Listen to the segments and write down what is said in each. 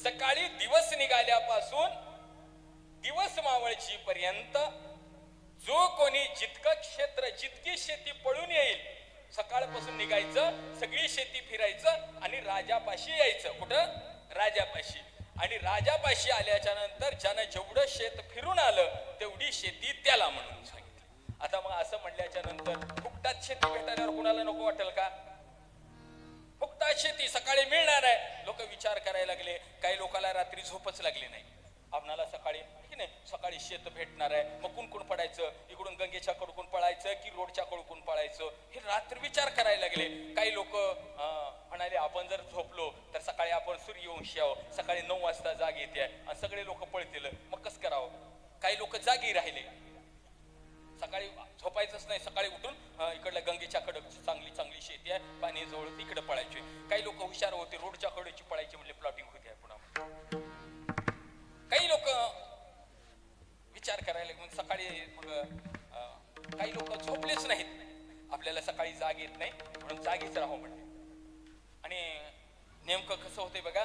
सकाळी दिवस निघाल्यापासून दिवस मावळची पर्यंत जो कोणी जितकं क्षेत्र जितकी शेती पळून येईल सकाळपासून निघायचं, सगळी शेती फिरायचं आणि राजापाशी यायचं. कुठं? राजापाशी. आणि राजापाशी आल्याच्या नंतर ज्यानं जेवढं शेत फिरून आलं तेवढी शेती त्याला म्हणून सांगितलं. आता मग असं म्हणल्याच्या नंतर फुकटात शेती भेटल्यावर कुणाला नको वाटेल का? फुकटात शेती सकाळी मिळणार आहे. लोक विचार करायला लागले. काही लोकांना रात्री झोपच लागली नाही. आपणाला सकाळी की नाही सकाळी शेत भेटणार आहे, मग कुणकुण पडायचं, इकडून गंगेच्या कडकून पळायचं की रोडच्या कडकून पळायचं, हे रात्री विचार करायला लागले. काही लोक म्हणाले आपण जर झोपलो तर सकाळी आपण सूर्यवंशी आहोत, सकाळी 9 वाजता जाग येते आणि सगळे लोक पळतील, मग कसं करावं? काही लोक जागी राहिले, सकाळी झोपायचंच नाही, सकाळी उठून इकडल्या गंगेच्या कडक चांगली चांगली शेती आहे, पाणी जवळ इकडे पळायचे. काही लोक हुशार होते, रोडच्या कडेची पळायची म्हणजे प्लॉटिंग होती पुन्हा. काही लोक विचार करायला मग सकाळी मग काही लोक झोपलेच नाहीत, आपल्याला सकाळी जाग येत नाही म्हणून जागीच राहावं म्हणते. आणि नेमकं कसं होतंय बघा,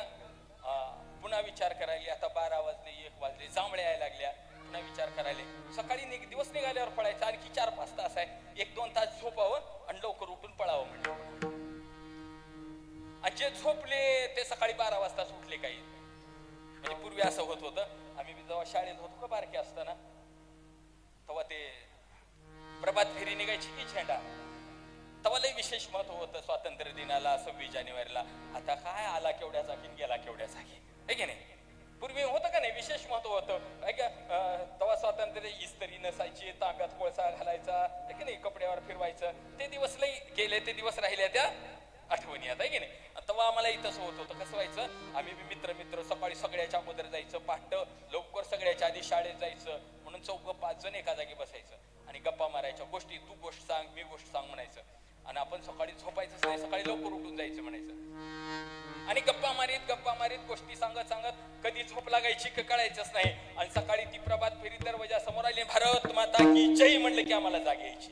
पुन्हा विचार करायला आता 12 वाजले, 1 वाजले, जांभळ्या यायला लागल्या. पुन्हा विचार करायला सकाळी दिवस निघाल्यावर पळायचं, आणखी 4-5 तास आहे, 1-2 तास झोपावं आणि लवकर उठून पळावं म्हणजे. आणि जे झोपले ते सकाळी 12 वाजता उठले. काही म्हणजे पूर्वी असं होत होतं, आम्ही जेव्हा शाळेत होतो का बारके असताना, तेव्हा ते प्रभात फेरी निघायची की झेंडा, तेव्हा लय विशेष महत्व होतं स्वातंत्र्य दिनाला, 26 जानेवारीला. आता काय आला केवढ्या जागी गेला केवढ्या जागी, आहे की नाही? पूर्वी होतं का नाही, विशेष महत्व होतं. तेव्हा स्वातंत्र्य इस्त्री नसायची, तांब्यात कोळसा घालायचा, आहे की नाही, कपड्यावर फिरवायचं. ते दिवस लई गेले, ते दिवस राहिले त्या आठवणी आता, आहे की नाही? तेव्हा आम्हाला इथंच होत होतं. कसं व्हायचं, आम्ही मित्र सकाळी सगळ्याच्या अगोदर जायचं, पहाट लवकर सगळ्याच्या आधी शाळेत जायचं, म्हणून 4-5 जण एका जागी बसायचं आणि गप्पा मारायच्या, गोष्टी, तू गोष्ट सांग मी गोष्ट सांग म्हणायचं. आणि आपण सकाळी झोपायचंच नाही, सकाळी लवकर उठून जायचं म्हणायचं. आणि गप्पा मारीत गोष्टी सांगत कधी झोप लागायची कळायचंच नाही. आणि सकाळी ती प्रभात फेरी दरवाजा समोर आली, भारत माता की जय म्हणलं की आम्हाला जाग यायची.